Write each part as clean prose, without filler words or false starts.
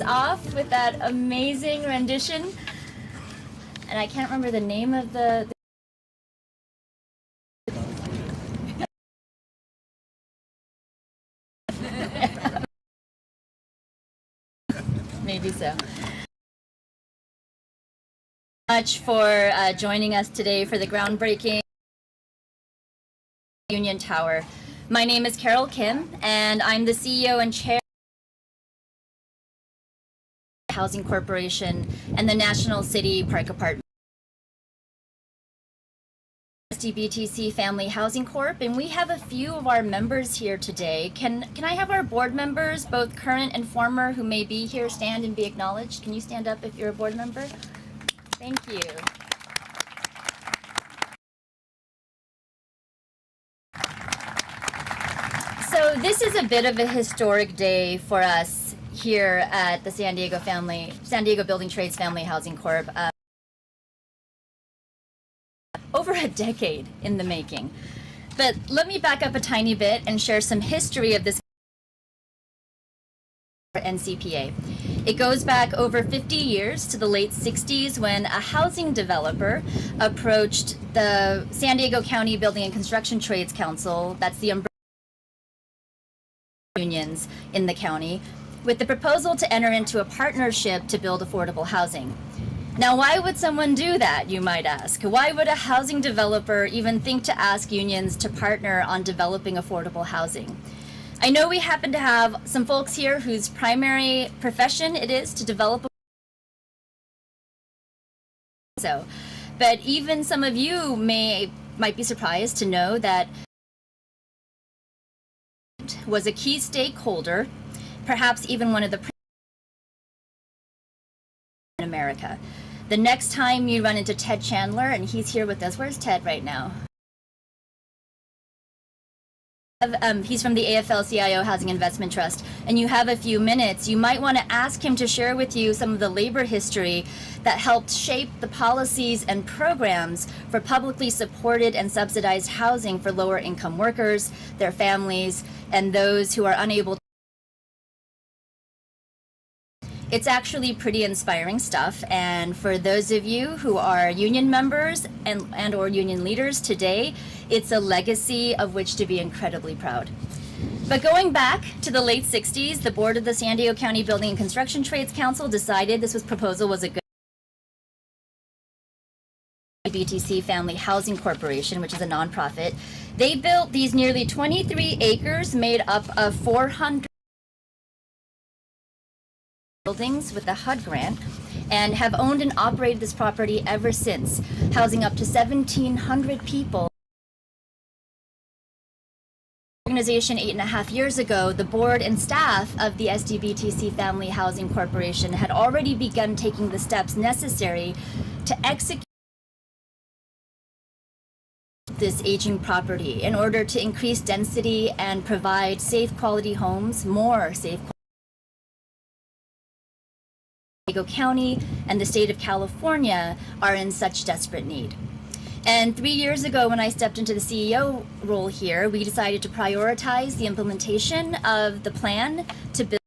off with that amazing rendition. And I can't remember the name of the maybe so. Much for joining us today for the groundbreaking Union Tower. My name is Carol Kim, and I'm the CEO and chair of Housing Corporation and the National City Park Apartment. SDBTC Family Housing Corp, and we have a few of our members here today. Can I have our board members, both current and former, who may be here, stand and be acknowledged? Can you stand up if you're a board member? Thank you. So this is a bit of a historic day for us here at the San Diego Building Trades Family Housing Corp. Over a decade in the making. But let me back up a tiny bit and share some history of this NCPA. It goes back over 50 years to the late 60s when a housing developer approached the San Diego County Building and Construction Trades Council, that's the umbrella unions in the county, with the proposal to enter into a partnership to build affordable housing. Now, why would someone do that, you might ask? Why would a housing developer even think to ask unions to partner on developing affordable housing? I know we happen to have some folks here whose primary profession it is to develop but even some of you might be surprised to know that was a key stakeholder, perhaps even one of the in America. The next time you run into Ted Chandler, and he's here with us. Where's Ted right now? He's from the AFL-CIO Housing Investment Trust, and you have a few minutes. You might want to ask him to share with you some of the labor history that helped shape the policies and programs for publicly supported and subsidized housing for lower income workers, their families, and those who are unable to. It's actually pretty inspiring stuff, and for those of you who are union members and or union leaders today, it's a legacy of which to be incredibly proud. But going back to the late 60s, the board of the San Diego County Building and Construction Trades Council decided this proposal was a good BTC Family Housing Corporation, which is a nonprofit. They built these nearly 23 acres made up of 400 buildings with a HUD grant, and have owned and operated this property ever since, housing up to 1,700 people. Organization 8.5 years ago, the board and staff of the SDBTC Family Housing Corporation had already begun taking the steps necessary to execute this aging property in order to increase density and provide safe quality homes, more safe quality. San Diego County and the state of California are in such desperate need. And 3 years ago, when I stepped into the CEO role here, we decided to prioritize the implementation of the plan to build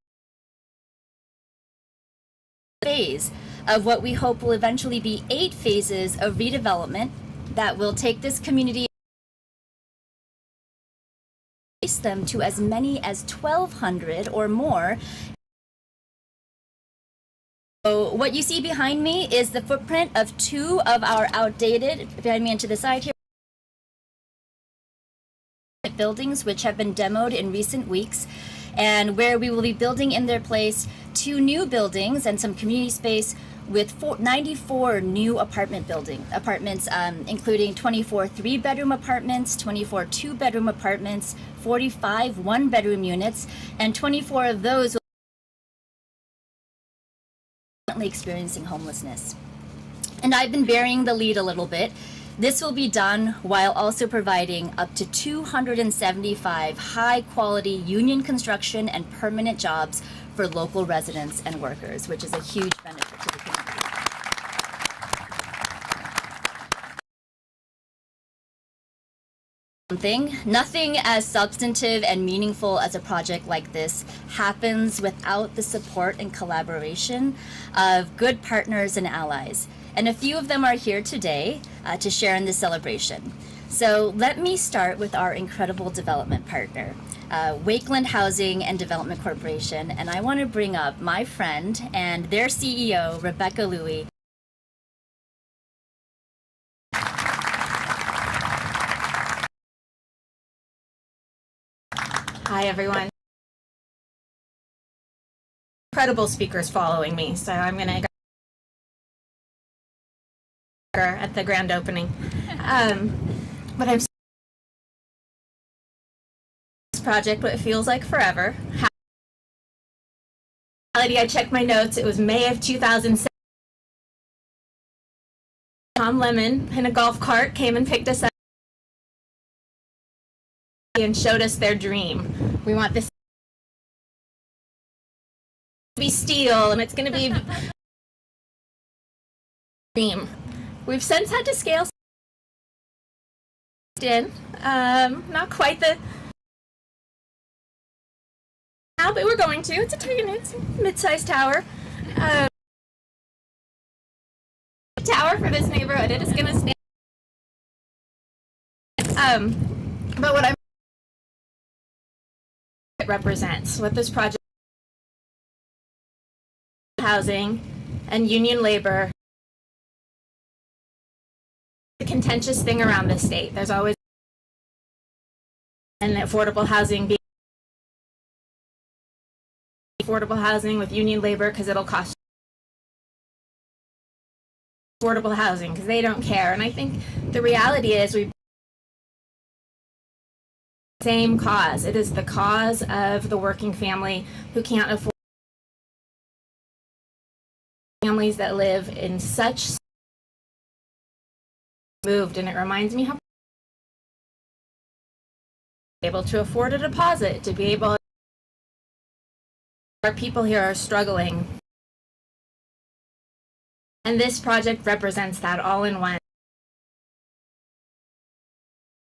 a phase of what we hope will eventually be 8 phases of redevelopment that will take this community them to as many as 1,200 or more. So what you see behind me is the footprint of 2 of our outdated, behind me and to the side here, buildings which have been demoed in recent weeks, and where we will be building in their place 2 new buildings and some community space with 94 new apartments, including 24 3-bedroom apartments, 24 2-bedroom apartments, 45 1-bedroom units, and 24 of those will be experiencing homelessness. And I've been burying the lead a little bit. This will be done while also providing up to 275 high-quality union construction and permanent jobs for local residents and workers, which is a huge benefit to the community. Nothing as substantive and meaningful as a project like this happens without the support and collaboration of good partners and allies. And a few of them are here today to share in this celebration. So let me start with our incredible development partner, Wakeland Housing and Development Corporation. And I want to bring up my friend and their CEO, Rebecca Louie. Hi, everyone. Incredible speakers following me, so I'm going to go at the grand opening. But I'm this project, what it feels like forever. I checked my notes. It was May of 2007. Tom Lemon in a golf cart came and picked us up and showed us their dream. We want this to be steel, and it's going to be dream. We've since had to scale in, not quite the now, but we're going to. It's a mid-sized tower. Tower for this neighborhood. It is going to stand. But what it represents, what this project, housing and union labor, the contentious thing around the state. There's always an affordable housing being affordable housing with union labor because it'll cost affordable housing because they don't care. And I think the reality is we same cause. It is the cause of the working family who can't afford, families that live in such moved, and it reminds me how able to afford a deposit, to be able, our people here are struggling, and this project represents that all in one.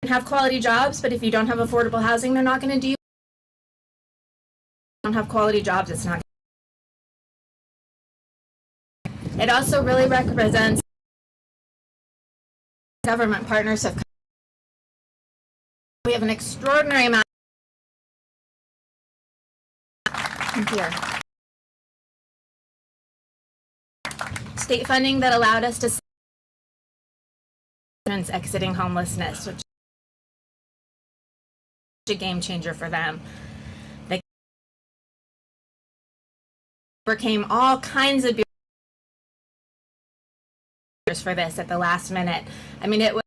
Have quality jobs, but if you don't have affordable housing, they're not going to do. Don't have quality jobs, it's not. It also really represents government partners have. We have an extraordinary amount here. State funding that allowed us to exiting homelessness, which a game changer for them. They overcame all kinds of barriers for this at the last minute. I mean, it was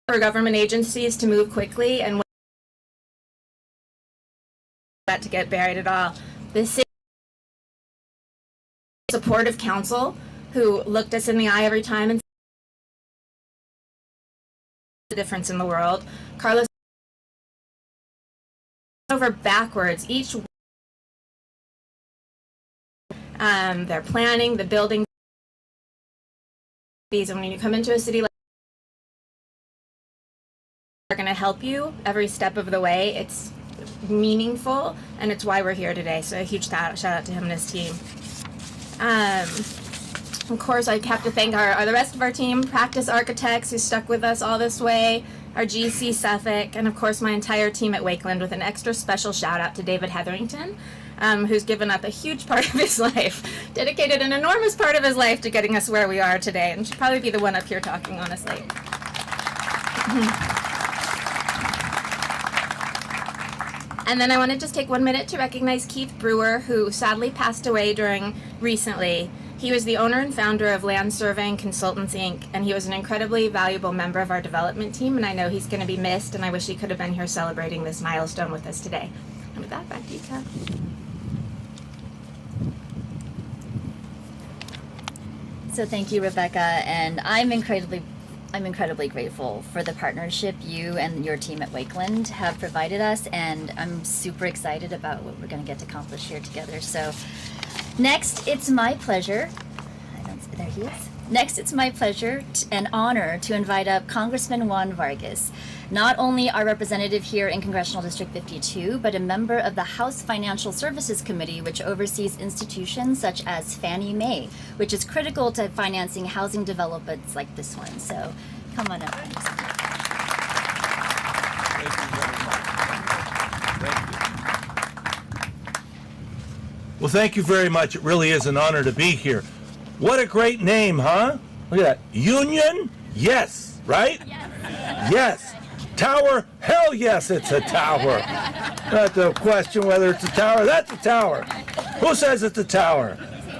for government agencies to move quickly and that to get buried at all. This supportive council who looked us in the eye every time and the difference in the world. Carlos over backwards each they're planning the building these, and when you come into a city like they're going to help you every step of the way. It's meaningful, and it's why we're here today, so a huge shout out to him and his team. Of course, I have to thank the rest of our team, Practice Architects, who stuck with us all this way, our GC Suffolk, and of course my entire team at Wakeland, with an extra special shout out to David Hetherington, who's given up a huge part of his life, dedicated an enormous part of his life to getting us where we are today, and should probably be the one up here talking, honestly. And then I want to just take 1 minute to recognize Keith Brewer, who sadly passed away recently. He was the owner and founder of Land Surveying Consultants, Inc., and he was an incredibly valuable member of our development team, and I know he's going to be missed, and I wish he could have been here celebrating this milestone with us today. And with that, back to you, Kat. So thank you, Rebecca, and I'm incredibly grateful for the partnership you and your team at Wakeland have provided us, and I'm super excited about what we're going to get to accomplish here together. So next, it's my pleasure. There he is. Next, it's my pleasure and honor to invite up Congressman Juan Vargas, not only our representative here in Congressional District 52, but a member of the House Financial Services Committee, which oversees institutions such as Fannie Mae, which is critical to financing housing developments like this one. So come on up. Thank you very much. Thank you. Well, thank you very much. It really is an honor to be here. What a great name, huh? Look at that. Union? Yes, right? Yes. Yes. Tower? Hell yes, it's a tower. Not the question whether it's a tower. That's a tower. Who says it's a tower?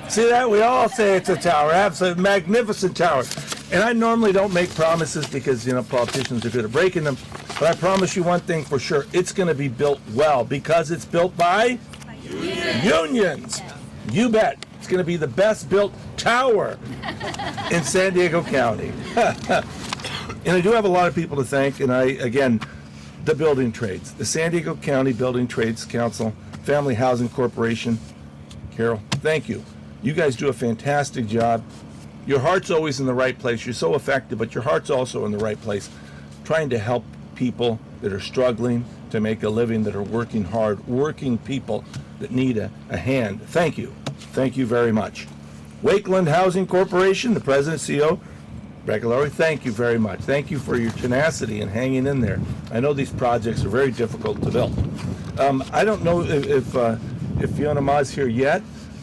See that? We all say it's a tower. Absolutely magnificent tower. And I normally don't make promises because, politicians are good at breaking them. But I promise you one thing for sure. It's going to be built well because it's built by unions. You bet. It's going to be the best built tower in San Diego County. And I do have a lot of people to thank, and the building trades, the San Diego County Building Trades Council, Family Housing Corporation. Carol, thank you. You guys do a fantastic job. Your heart's always in the right place. You're so effective, but your heart's also in the right place, trying to help people that are struggling to make a living, that are working hard, working people that need a hand. Thank you. Thank you very much. Wakeland Housing Corporation, the president, CEO, Regularly, thank you very much. Thank you for your tenacity and hanging in there. I know these projects are very difficult to build. I don't know if Fiona Ma's here yet.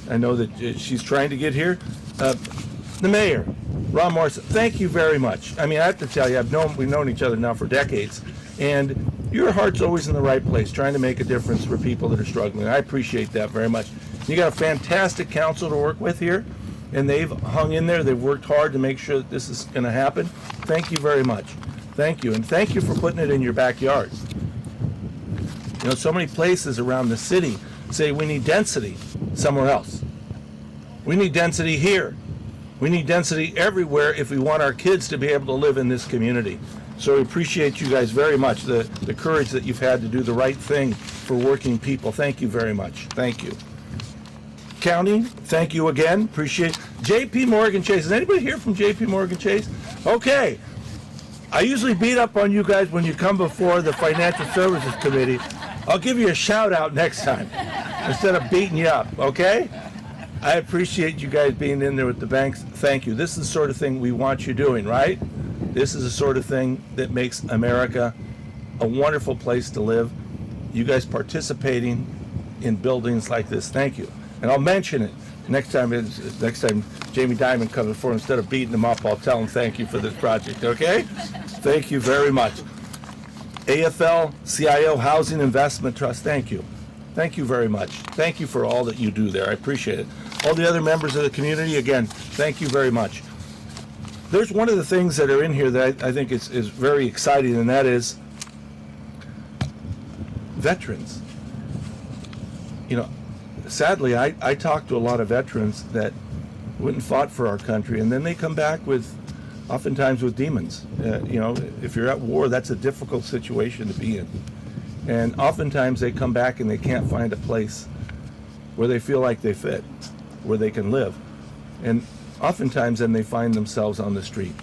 I know that she's trying to get here. The mayor, Ron Morrison, thank you very much. I mean, I have to tell you, we've known each other now for decades, and your heart's always in the right place, trying to make a difference for people that are struggling. I appreciate that very much. You got a fantastic council to work with here, and they've hung in there. They've worked hard to make sure that this is going to happen. Thank you very much. Thank you, and thank you for putting it in your backyard. You know, so many places around the city say we need density somewhere else. We need density here. We need density everywhere if we want our kids to be able to live in this community. So we appreciate you guys very much, the courage that you've had to do the right thing for working people. Thank you very much. Thank you. County, thank you again. Appreciate J.P. Morgan Chase. Is anybody here from J.P. Morgan Chase? Okay. I usually beat up on you guys when you come before the Financial Services Committee. I'll give you a shout out next time instead of beating you up, okay? I appreciate you guys being in there with the banks. Thank you. This is the sort of thing we want you doing, right? This is the sort of thing that makes America a wonderful place to live. You guys participating in buildings like this, thank you. And I'll mention it next time Jamie Dimon comes before, instead of beating him up, I'll tell him thank you for this project, okay? Thank you very much. AFL-CIO Housing Investment Trust, thank you. Thank you very much. Thank you for all that you do there. I appreciate it. All the other members of the community, again, thank you very much. There's one of the things that are in here that I think is very exciting, and that is veterans. You know, sadly, I talk to a lot of veterans that went and fought for our country, and then they come back oftentimes with demons. You know, if you're at war, that's a difficult situation to be in. And oftentimes they come back and they can't find a place where they feel like they fit, where they can live. And oftentimes then they find themselves on the street.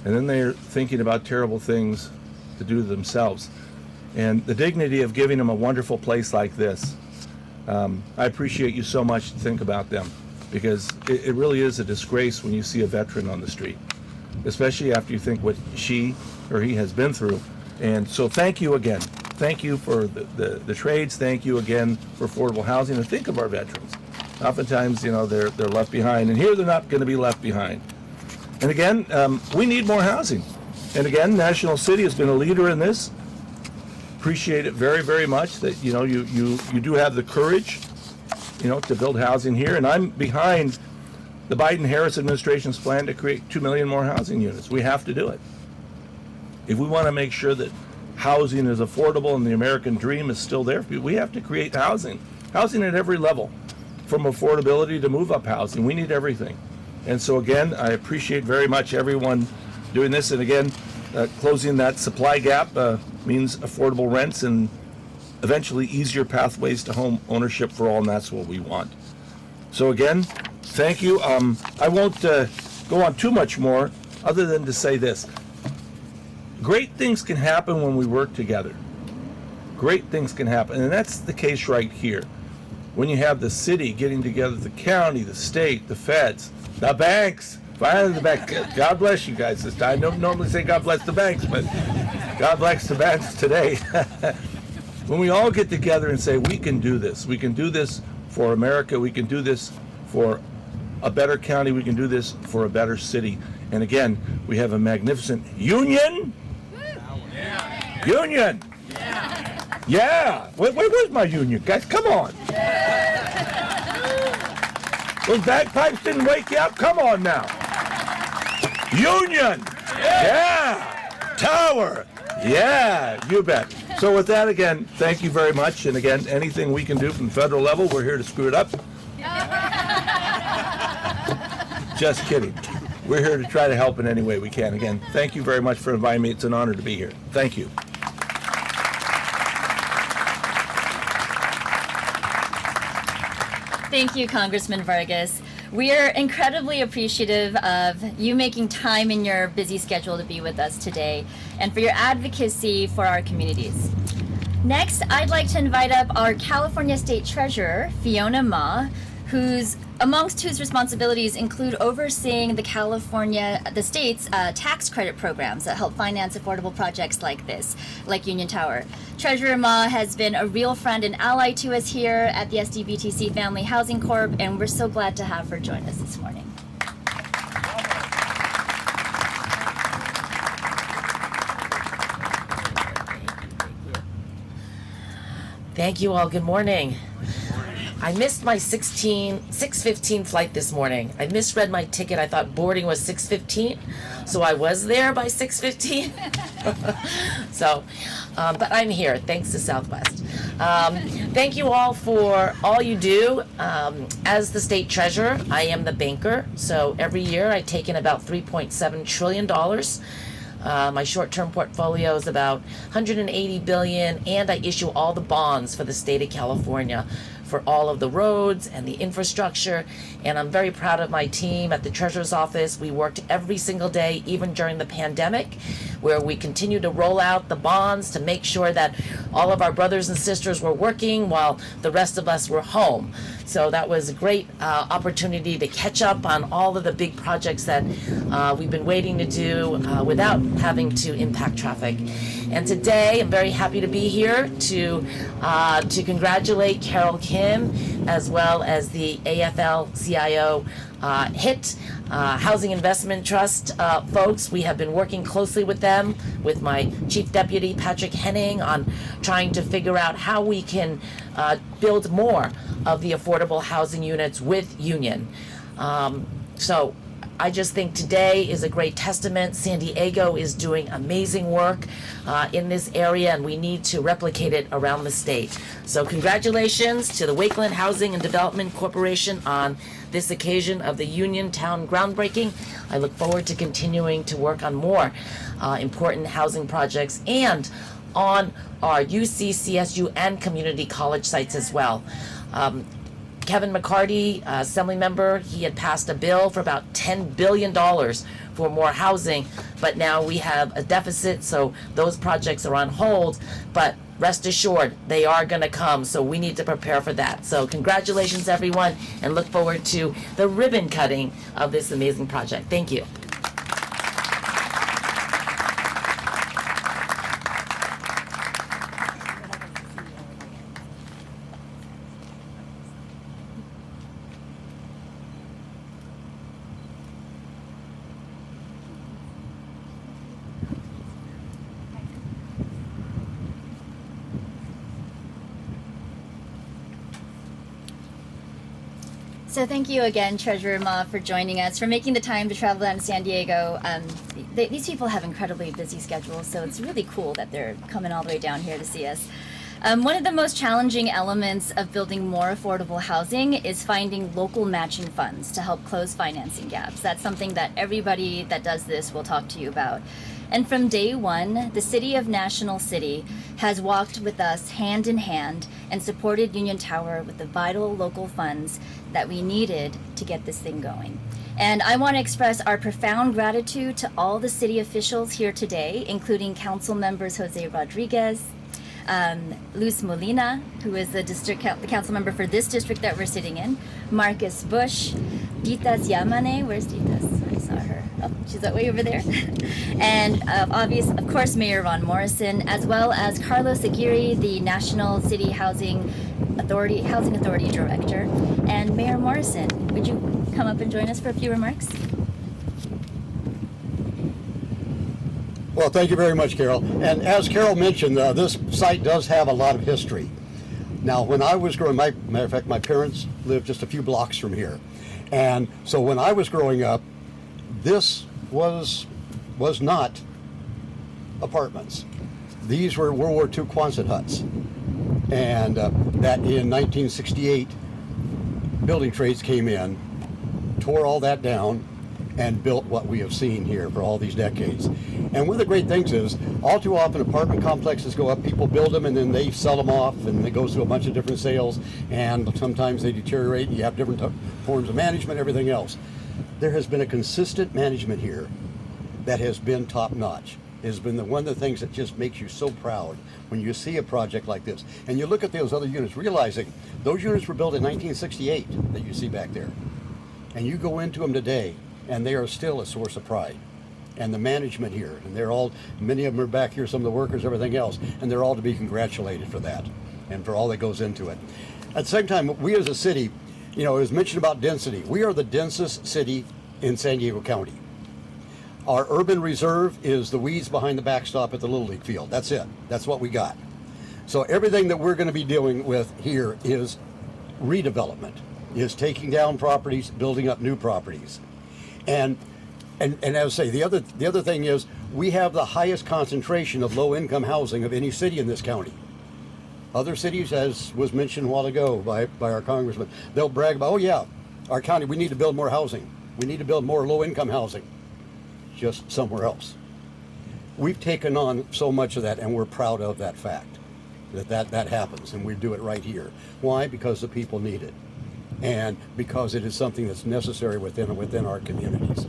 And then they're thinking about terrible things to do to themselves. And the dignity of giving them a wonderful place like this, I appreciate you so much to think about them, because it really is a disgrace when you see a veteran on the street, especially after you think what she or he has been through. And so thank you again. Thank you for the trades. Thank you again for affordable housing. And think of our veterans. Oftentimes, you know, they're left behind, and here they're not going to be left behind. And again, we need more housing. And again, National City has been a leader in this. Appreciate it very, very much that, you know, you do have the courage, you know, to build housing here. And I'm behind the Biden-Harris administration's plan to create 2 million more housing units. We have to do it. If we want to make sure that housing is affordable and the American dream is still there, we have to create housing at every level, from affordability to move-up housing. We need everything. And so again, I appreciate very much everyone doing this. And again, closing that supply gap means affordable rents and eventually easier pathways to home ownership for all, and that's what we want. So again, thank you. I won't go on too much more other than to say this. Great things can happen when we work together. Great things can happen, and that's the case right here. When you have the city getting together, the county, the state, the feds, the banks, finally the bank. God bless you guys this time. I don't normally say God bless the banks, but God bless the banks today. When we all get together and say, we can do this for America, we can do this for a better county, we can do this for a better city. And again, we have a magnificent union. Union. Yeah. Where's my union, guys? Come on. Those bagpipes didn't wake you up? Come on now. Union. Yeah. Tower. Yeah, you bet. So with that, again, thank you very much. And again, anything we can do from the federal level, we're here to screw it up. Just kidding. We're here to try to help in any way we can. Again, thank you very much for inviting me. It's an honor to be here. Thank you. Thank you, Congressman Vargas. We are incredibly appreciative of you making time in your busy schedule to be with us today and for your advocacy for our communities. Next, I'd like to invite up our California State Treasurer, Fiona Ma, amongst whose responsibilities include overseeing the state's tax credit programs that help finance affordable projects like this, like Union Tower. Treasurer Ma has been a real friend and ally to us here at the SDBTC Family Housing Corp, and we're so glad to have her join us this morning. Thank you all. Good morning. I missed my 6:15 flight this morning. I misread my ticket. I thought boarding was 6:15, so I was there by 6:15. But I'm here, thanks to Southwest. Thank you all for all you do. As the state treasurer, I am the banker, so every year I take in about $3.7 trillion. My short-term portfolio is about $180 billion, and I issue all the bonds for the state of California for all of the roads and the infrastructure. And I'm very proud of my team at the Treasurer's Office. We worked every single day, even during the pandemic, where we continued to roll out the bonds to make sure that all of our brothers and sisters were working while the rest of us were home. So that was a great opportunity to catch up on all of the big projects that we've been waiting to do without having to impact traffic. And today, I'm very happy to be here to congratulate Carol Kim, as well as the AFL-CIO HIT Housing Investment Trust folks. We have been working closely with them, with my Chief Deputy Patrick Henning, on trying to figure out how we can build more of the affordable housing units with Union. So I just think today is a great testament. San Diego is doing amazing work in this area, and we need to replicate it around the state. So congratulations to the Wakeland Housing and Development Corporation on this occasion of the Union Town groundbreaking. I look forward to continuing to work on more important housing projects and on our UC, CSU, and community college sites as well. Kevin McCarty, Assembly member, he had passed a bill for about $10 billion for more housing, but now we have a deficit, so those projects are on hold. But rest assured, they are going to come, so we need to prepare for that. So congratulations, everyone, and look forward to the ribbon cutting of this amazing project. Thank you. So thank you again, Treasurer Ma, for joining us, for making the time to travel down to San Diego. These people have incredibly busy schedules, so it's really cool that they're coming all the way down here to see us. One of the most challenging elements of building more affordable housing is finding local matching funds to help close financing gaps. That's something that everybody that does this will talk to you about. And from day one, the City of National City has walked with us hand in hand and supported Union Tower with the vital local funds that we needed to get this thing going. And I want to express our profound gratitude to all the city officials here today, including council members Jose Rodriguez, Luz Molina, who is the council member for this district that we're sitting in, Marcus Bush, Ditas Yamane, where's Ditas? I saw her. Oh, she's that way over there. And of course, Mayor Ron Morrison, as well as Carlos Aguirre, the National City Housing Authority Director. And Mayor Morrison, would you come up and join us for a few remarks? Well, thank you very much, Carol. And as Carol mentioned, this site does have a lot of history. Now, when I was growing, matter of fact, my parents lived just a few blocks from here. And so when I was growing up, this was not apartments. These were World War II Quonset huts. And that in 1968, building trades came in, tore all that down, and built what we have seen here for all these decades. And one of the great things is, all too often apartment complexes go up, people build them, and then they sell them off, and it goes through a bunch of different sales, and sometimes they deteriorate, and you have different forms of management, everything else. There has been a consistent management here that has been top-notch. It has been one of the things that just makes you so proud when you see a project like this. And you look at those other units, realizing those units were built in 1968 that you see back there. And you go into them today, and they are still a source of pride. And the management here, and they're all, many of them are back here, some of the workers, everything else, and they're all to be congratulated for that and for all that goes into it. At the same time, we as a city, it was mentioned about density. We are the densest city in San Diego County. Our urban reserve is the weeds behind the backstop at the Little League field. That's it. That's what we got. So everything that we're going to be dealing with here is redevelopment, is taking down properties, building up new properties. And as I say, the other thing is we have the highest concentration of low-income housing of any city in this county. Other cities, as was mentioned a while ago by our congressman, they'll brag about, oh yeah, our county, we need to build more housing. We need to build more low-income housing, just somewhere else. We've taken on so much of that, and we're proud of that fact, that happens, and we do it right here. Why? Because the people need it. And because it is something that's necessary within our communities.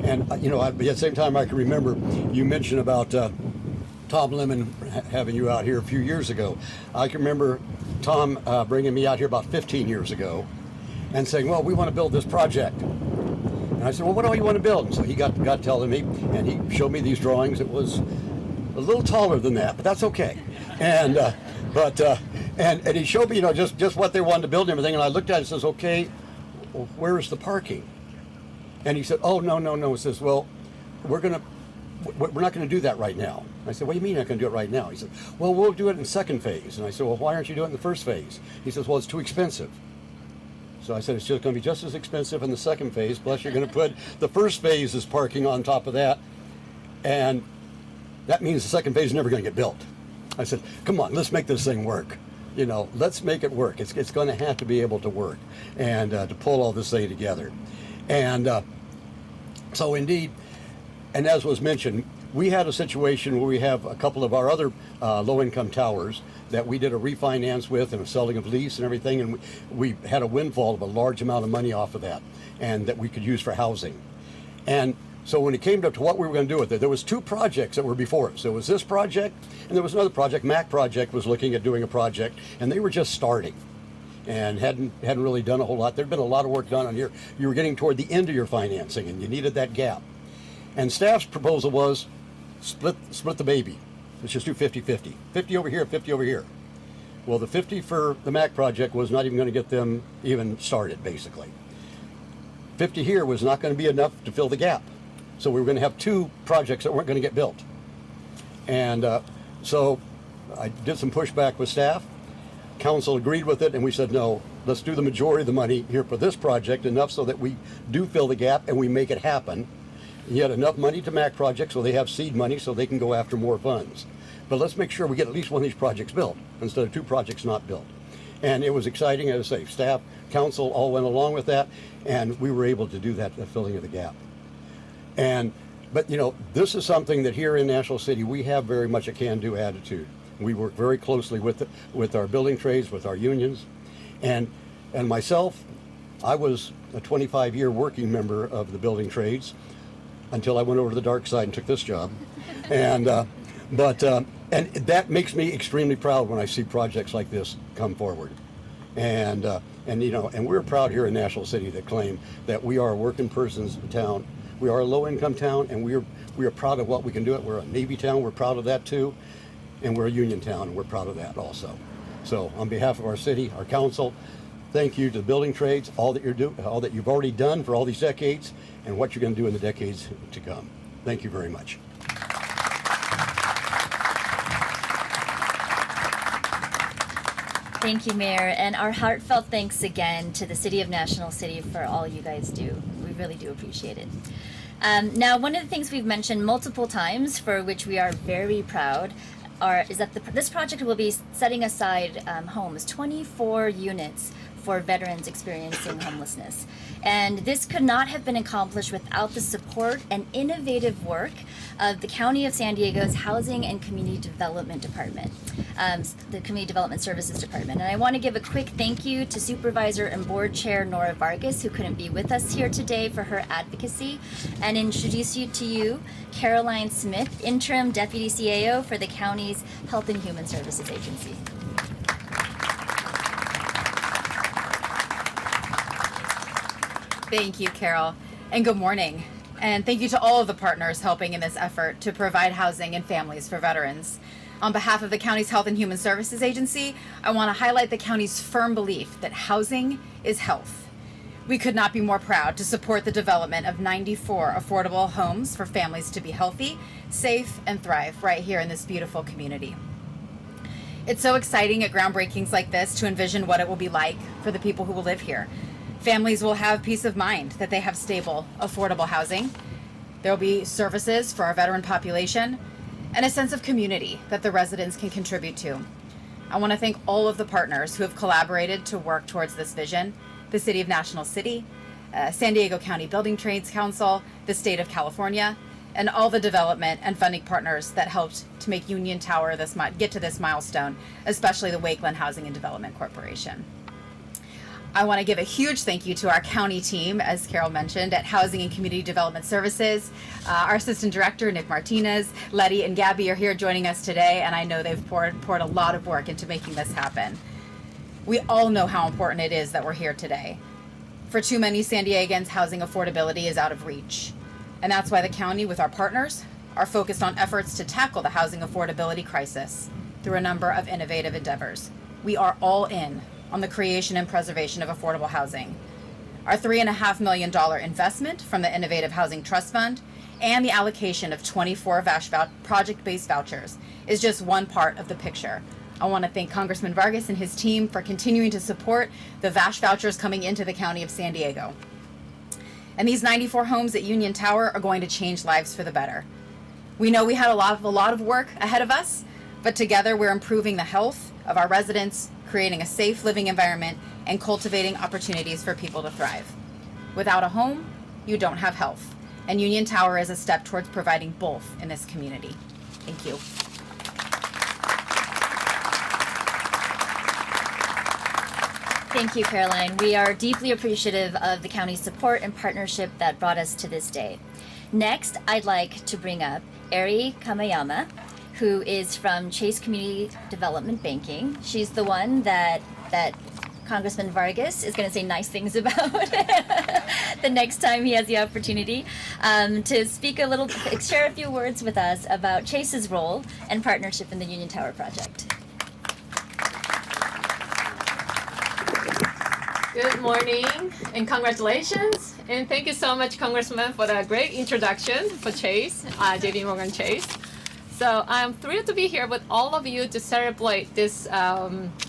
And at the same time, I can remember you mentioned about Tom Lemon having you out here a few years ago. I can remember Tom bringing me out here about 15 years ago and saying, well, we want to build this project. And I said, well, what do you want to build? And so he got telling me, and he showed me these drawings. It was a little taller than that, but that's okay. And and he showed me, just what they wanted to build and everything. And I looked at it and says, okay, well, where is the parking? And he said, oh, no. He says, well, we're not going to do that right now. I said, what do you mean you're not going to do it right now? He said, well, we'll do it in second phase. And I said, well, why aren't you doing it in the first phase? He says, well, it's too expensive. So I said, it's just going to be just as expensive in the second phase, plus you're going to put the first phase as parking on top of that. And that means the second phase is never going to get built. I said, come on, let's make this thing work. Let's make it work. It's going to have to be able to work and to pull all this thing together. And so indeed, and as was mentioned, we had a situation where we have a couple of our other low-income towers that we did a refinance with and a selling of lease and everything, and we had a windfall of a large amount of money off of that, and that we could use for housing. And so when it came to what we were going to do with it, there was two projects that were before us. There was this project, and there was another project. MAC Project was looking at doing a project, and they were just starting and hadn't really done a whole lot. There'd been a lot of work done on here. You were getting toward the end of your financing, and you needed that gap. And staff's proposal was split the baby. Let's just do 50-50. 50 over here, 50 over here. Well, the 50 for the MAC project was not even going to get them even started, basically. 50 here was not going to be enough to fill the gap. So we were going to have two projects that weren't going to get built. And so I did some pushback with staff. Council agreed with it, and we said, no, let's do the majority of the money here for this project, enough so that we do fill the gap and we make it happen. Yet enough money to MAC projects so they have seed money so they can go after more funds. But let's make sure we get at least one of these projects built instead of two projects not built. And it was exciting, as I say, staff, council all went along with that, and we were able to do that, the filling of the gap. But this is something that here in National City, we have very much a can-do attitude. We work very closely with our building trades, with our unions. And myself, I was a 25-year working member of the building trades until I went over to the dark side and took this job. And and that makes me extremely proud when I see projects like this come forward. And we're proud here in National City to claim that we are a working person's town. We are a low-income town, and we are proud of what we can do. We're a Navy town. We're proud of that too, and we're a union town, and we're proud of that also. So, on behalf of our city, our council, thank you to the building trades, all that you've already done for all these decades, and what you're going to do in the decades to come. Thank you very much. Thank you, Mayor, and our heartfelt thanks again to the City of National City for all you guys do. We really do appreciate it. Now, one of the things we've mentioned multiple times, for which we are very proud, is that this project will be setting aside homes, 24 units for veterans experiencing homelessness. And this could not have been accomplished without the support and innovative work of the County of San Diego's Housing and Community Development Department, the Community Development Services Department. And I want to give a quick thank you to Supervisor and Board Chair Nora Vargas, who couldn't be with us here today, for her advocacy, and introduce you to Caroline Smith, Interim Deputy CAO for the county's Health and Human Services Agency. Thank you, Carol, and good morning. And thank you to all of the partners helping in this effort to provide housing and families for veterans. On behalf of the county's Health and Human Services Agency, I want to highlight the county's firm belief that housing is health. We could not be more proud to support the development of 94 affordable homes for families to be healthy, safe, and thrive right here in this beautiful community. It's so exciting at groundbreakings like this to envision what it will be like for the people who will live here. Families will have peace of mind that they have stable, affordable housing. There will be services for our veteran population and a sense of community that the residents can contribute to. I want to thank all of the partners who have collaborated to work towards this vision: the City of National City, San Diego County Building Trades Council, the State of California, and all the development and funding partners that helped to make Union Tower get to this milestone, especially the Wakeland Housing and Development Corporation. I want to give a huge thank you to our county team, as Carol mentioned, at Housing and Community Development Services. Our Assistant Director, Nick Martinez, Letty, and Gabby are here joining us today, and I know they've poured a lot of work into making this happen. We all know how important it is that we're here today. For too many San Diegans, housing affordability is out of reach. And that's why the county, with our partners, are focused on efforts to tackle the housing affordability crisis through a number of innovative endeavors. We are all in on the creation and preservation of affordable housing. Our $3.5 million investment from the Innovative Housing Trust Fund and the allocation of 24 project-based vouchers is just one part of the picture. I want to thank Congressman Vargas and his team for continuing to support the VASH vouchers coming into the County of San Diego. And these 94 homes at Union Tower are going to change lives for the better. We know we had a lot of work ahead of us, but together we're improving the health of our residents, creating a safe living environment, and cultivating opportunities for people to thrive. Without a home, you don't have health. And Union Tower is a step towards providing both in this community. Thank you. Thank you, Caroline. We are deeply appreciative of the county's support and partnership that brought us to this day. Next, I'd like to bring up Eri Kamayama, who is from Chase Community Development Banking. She's the one that Congressman Vargas is going to say nice things about the next time he has the opportunity to speak share a few words with us about Chase's role and partnership in the Union Tower project. Good morning and congratulations, and thank you so much, Congressman, for that great introduction for Chase, JP Morgan Chase. So I'm thrilled to be here with all of you to celebrate this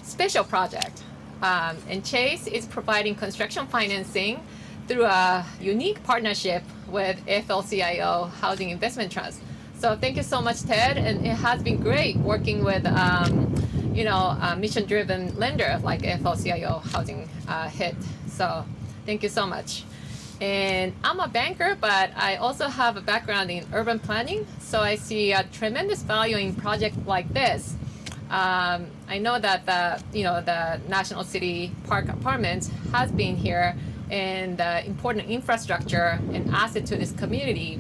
special project. And Chase is providing construction financing through a unique partnership with AFL-CIO Housing Investment Trust. So thank you so much, Ted, and it has been great working with a mission-driven lender like AFL-CIO Housing HIT. So thank you so much. And I'm a banker, but I also have a background in urban planning, so I see a tremendous value in projects like this. I know that the National City Park Apartments has been here and the important infrastructure and asset to this community.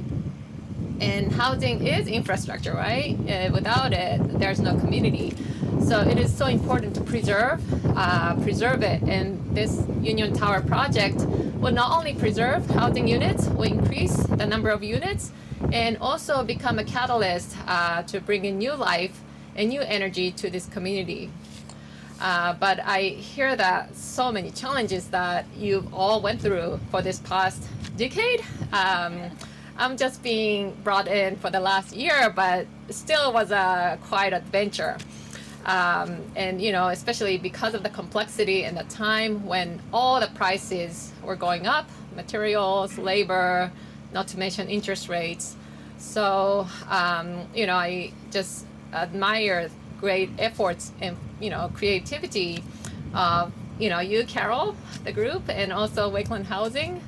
And housing is infrastructure, right? Without it, there's no community. So it is so important to preserve it. And this Union Tower project will not only preserve housing units, will increase the number of units, and also become a catalyst to bring in new life and new energy to this community. But I hear that so many challenges that you've all went through for this past decade. I'm just being brought in for the last year, but still was a quite adventure. And especially because of the complexity and the time when all the prices were going up, materials, labor, not to mention interest rates. So, I just admire great efforts and, creativity of, you, Carol, the group, and also Wakeland Housing,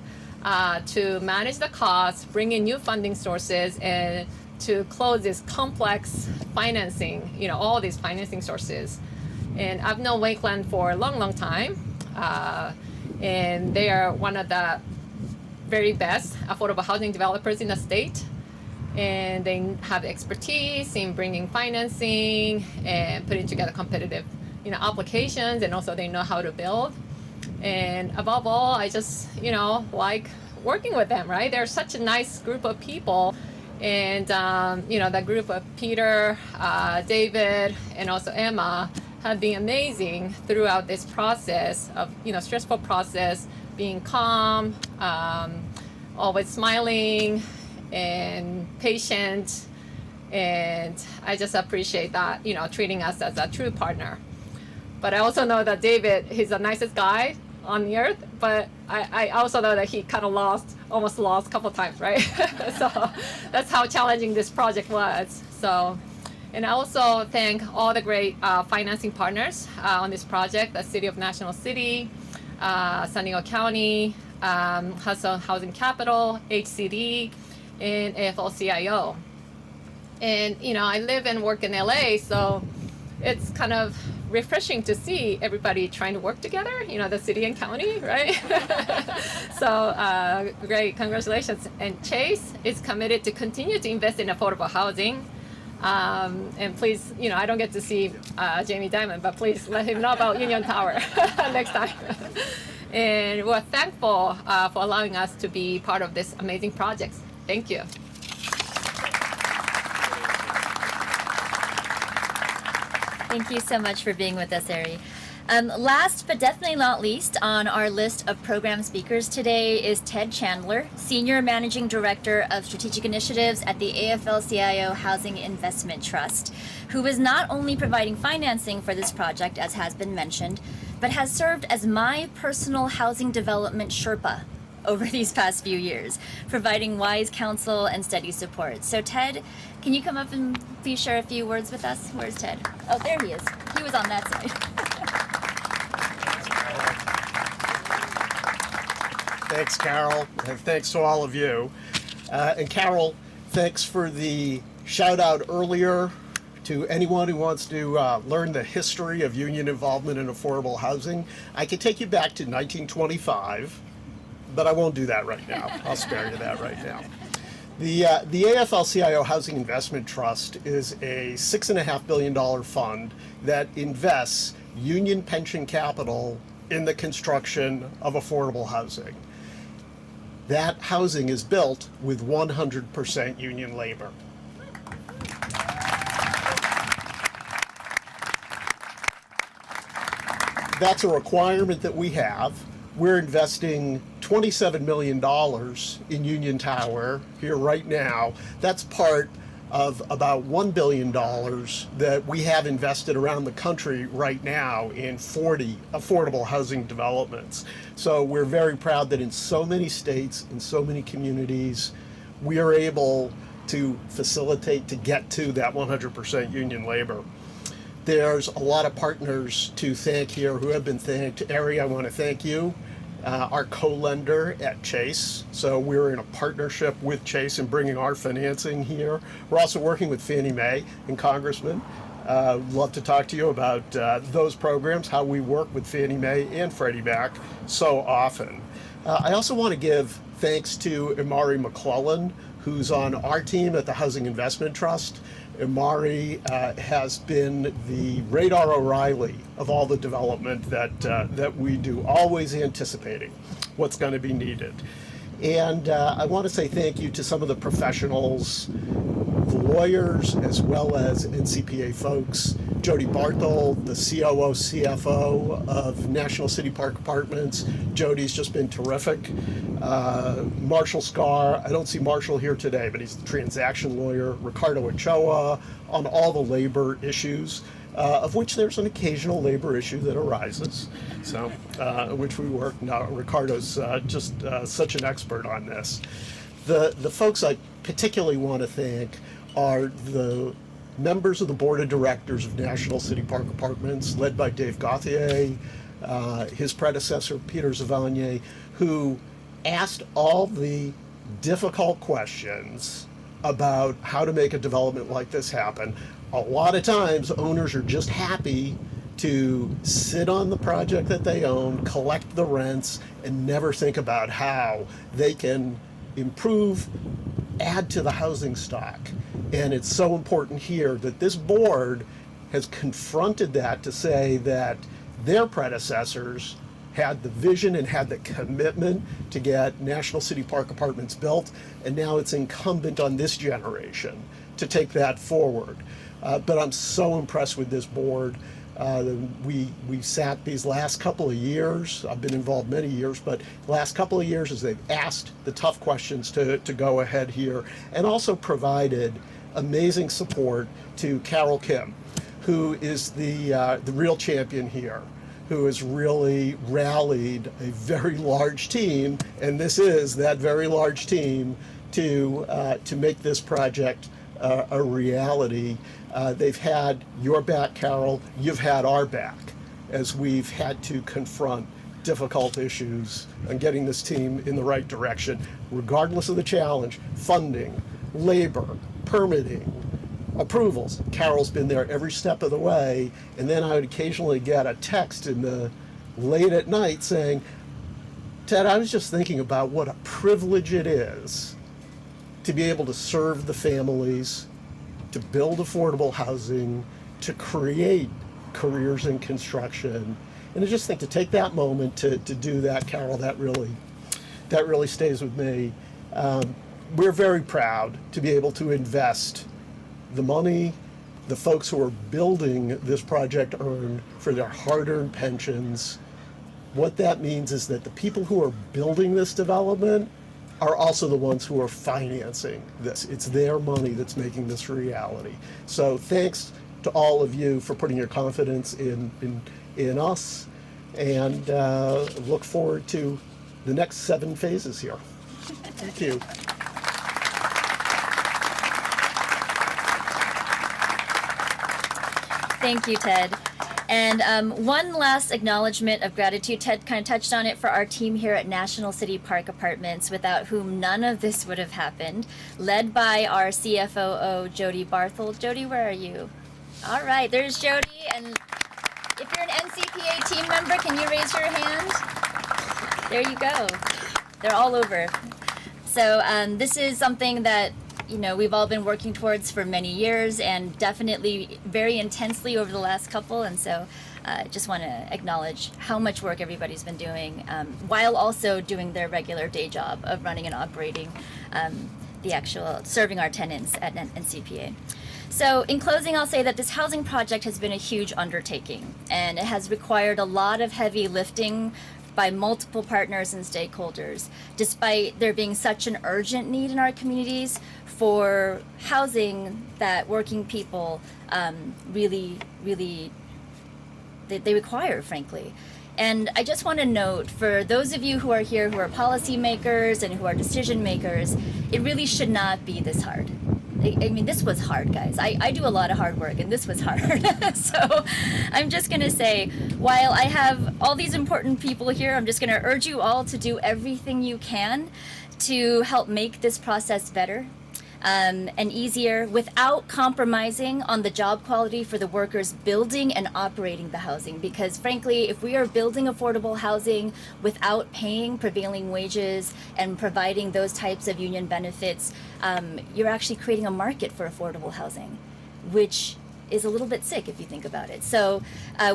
to manage the costs, bring in new funding sources, and to close this complex financing, all these financing sources. And I've known Wakeland for a long, long time. And they are one of the very best affordable housing developers in the state. And they have expertise in bringing financing and putting together competitive, applications, and also they know how to build. And above all, I just, like working with them, right? They're such a nice group of people. And, that group of Peter, David, and also Emma have been amazing throughout this process of, stressful process, being calm, always smiling and patient. And I just appreciate that, treating us as a true partner. But I also know that David, he's the nicest guy on the earth, but I also know that he kind of almost lost a couple times, right? So that's how challenging this project was. So, and I also thank all the great financing partners on this project, the City of National City, San Diego County, Hudson Housing Capital, HCD, and AFL-CIO. And, I live and work in LA, so it's kind of refreshing to see everybody trying to work together, the city and county, right? So great, congratulations. And Chase is committed to continue to invest in affordable housing. And please, I don't get to see Jamie Dimon, but please let him know about Union Tower next time. And we're thankful for allowing us to be part of this amazing project. Thank you. Thank you so much for being with us, Ari. Last but definitely not least on our list of program speakers today is Ted Chandler, Senior Managing Director of Strategic Initiatives at the AFL-CIO Housing Investment Trust, who is not only providing financing for this project, as has been mentioned, but has served as my personal housing development Sherpa over these past few years, providing wise counsel and steady support. So Ted, can you come up and please share a few words with us? Where's Ted? Oh, there he is. He was on that side. Thanks, Carol, and thanks to all of you. And Carol, thanks for the shout out earlier to anyone who wants to learn the history of union involvement in affordable housing. I can take you back to 1925. But I won't do that right now. I'll spare you that right now. The AFL-CIO Housing Investment Trust is a $6.5 billion fund that invests union pension capital in the construction of affordable housing. That housing is built with 100% union labor. That's a requirement that we have. We're investing $27 million in Union Tower here right now. That's part of about $1 billion that we have invested around the country right now in 40 affordable housing developments. So we're very proud that in so many states, in so many communities, we are able to facilitate to get to that 100% union labor. There's a lot of partners to thank here who have been thanked. Ari, I want to thank you. Our co-lender at Chase. So we're in a partnership with Chase in bringing our financing here. We're also working with Fannie Mae and Congressman. Love to talk to you about those programs, how we work with Fannie Mae and Freddie Mac so often. I also want to give thanks to Imari McClellan, who's on our team at the Housing Investment Trust. Imari has been the Radar O'Reilly of all the development that we do, always anticipating what's going to be needed. And I want to say thank you to some of the professionals, the lawyers, as well as NCPA folks. Jody Barthel, the COO, CFO of National City Park Apartments. Jody's just been terrific. Marshall Scar, I don't see Marshall here today, but he's the transaction lawyer. Ricardo Ochoa on all the labor issues, of which there's an occasional labor issue that arises. So, which we work. No, Ricardo's just such an expert on this. The folks I particularly want to thank are the members of the board of directors of National City Park Apartments, led by Dave Gauthier, his predecessor, Peter Zavagnier, who asked all the difficult questions about how to make a development like this happen. A lot of times, owners are just happy to sit on the project that they own, collect the rents, and never think about how they can improve, add to the housing stock. And it's so important here that this board has confronted that to say that their predecessors had the vision and had the commitment to get National City Park Apartments built, and now it's incumbent on this generation to take that forward. But I'm so impressed with this board. We sat these last couple of years, I've been involved many years, but last couple of years as they've asked the tough questions to go ahead here, and also provided amazing support to Carol Kim, who is the real champion here, who has really rallied a very large team, and this is that very large team, to make this project a reality. They've had your back, Carol. You've had our back as we've had to confront difficult issues and getting this team in the right direction, regardless of the challenge: funding, labor, permitting, approvals. Carol's been there every step of the way, and then I would occasionally get a text in the late at night saying, Ted, I was just thinking about what a privilege it is to be able to serve the families, to build affordable housing, to create careers in construction. And I just think to take that moment to do that, Carol, that really stays with me. We're very proud to be able to invest the money the folks who are building this project earn for their hard-earned pensions. What that means is that the people who are building this development are also the ones who are financing this. It's their money that's making this a reality. So thanks to all of you for putting your confidence in us, and look forward to the next 7 phases here. Thank you. Thank you, Ted. And one last acknowledgement of gratitude. Ted kind of touched on it for our team here at National City Park Apartments, without whom none of this would have happened. Led by our CFOO, Jody Barthel. Jody, where are you? All right, there's Jody. And if you're an NCPA team member, can you raise your hand? There you go. They're all over. So this is something that we've all been working towards for many years, and definitely very intensely over the last couple. And so just want to acknowledge how much work everybody's been doing, while also doing their regular day job of running and operating the actual serving our tenants at NCPA. So in closing, I'll say that this housing project has been a huge undertaking, and it has required a lot of heavy lifting by multiple partners and stakeholders, despite there being such an urgent need in our communities for housing that working people really they require, frankly. And I just want to note, for those of you who are here who are policymakers and who are decision makers, it really should not be this hard. I mean, this was hard, guys. I do a lot of hard work, and this was hard. So I'm just going to say, while I have all these important people here, I'm just going to urge you all to do everything you can to help make this process better. and easier without compromising on the job quality for the workers building and operating the housing. Because frankly, if we are building affordable housing without paying prevailing wages and providing those types of union benefits, you're actually creating a market for affordable housing, which is a little bit sick if you think about it. So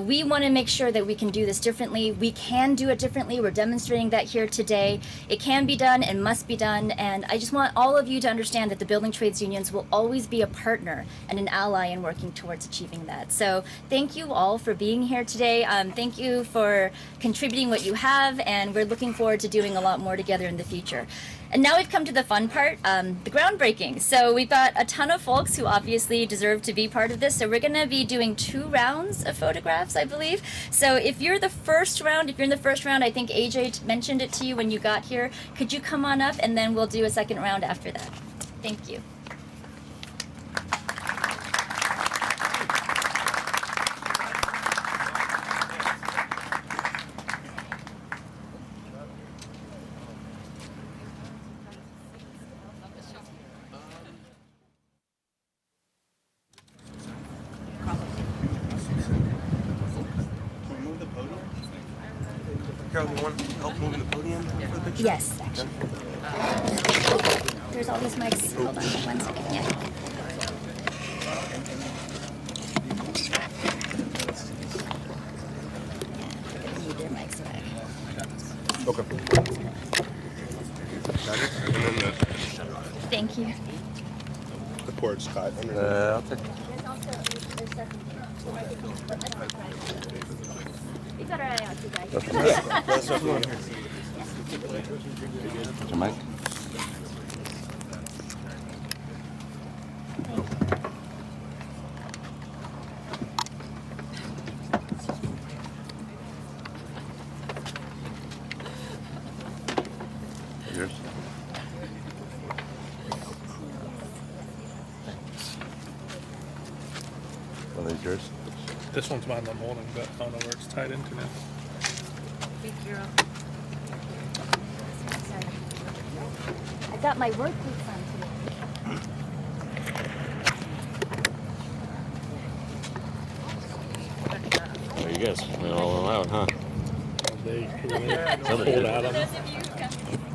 we want to make sure that we can do this differently. We can do it differently. We're demonstrating that here today. It can be done and must be done. And I just want all of you to understand that the building trades unions will always be a partner and an ally in working towards achieving that. So thank you all for being here today. Thank you for contributing what you have, and we're looking forward to doing a lot more together in the future. And now we've come to the fun part, the groundbreaking. So we've got a ton of folks who obviously deserve to be part of this. So we're going to be doing 2 rounds of photographs, I believe. So if you're in the first round, I think AJ mentioned it to you when you got here. Could you come on up, and then we'll do a second round after that. Thank you. Carol, you want help moving the podium for the picture? Yes, actually. There's all these mics. Hold on 1 second. Yeah. Need their mics back. Okay. Got it? And then Thank you. the cord's cut underneath. I'll take We got our eye out, you guys. That's what we want here. Mike. Yours. Are these yours? This one's mine in the morning, but I don't know where it's tied into now. I got my work boots on today. There you guys went all out, huh? They pulled out of them.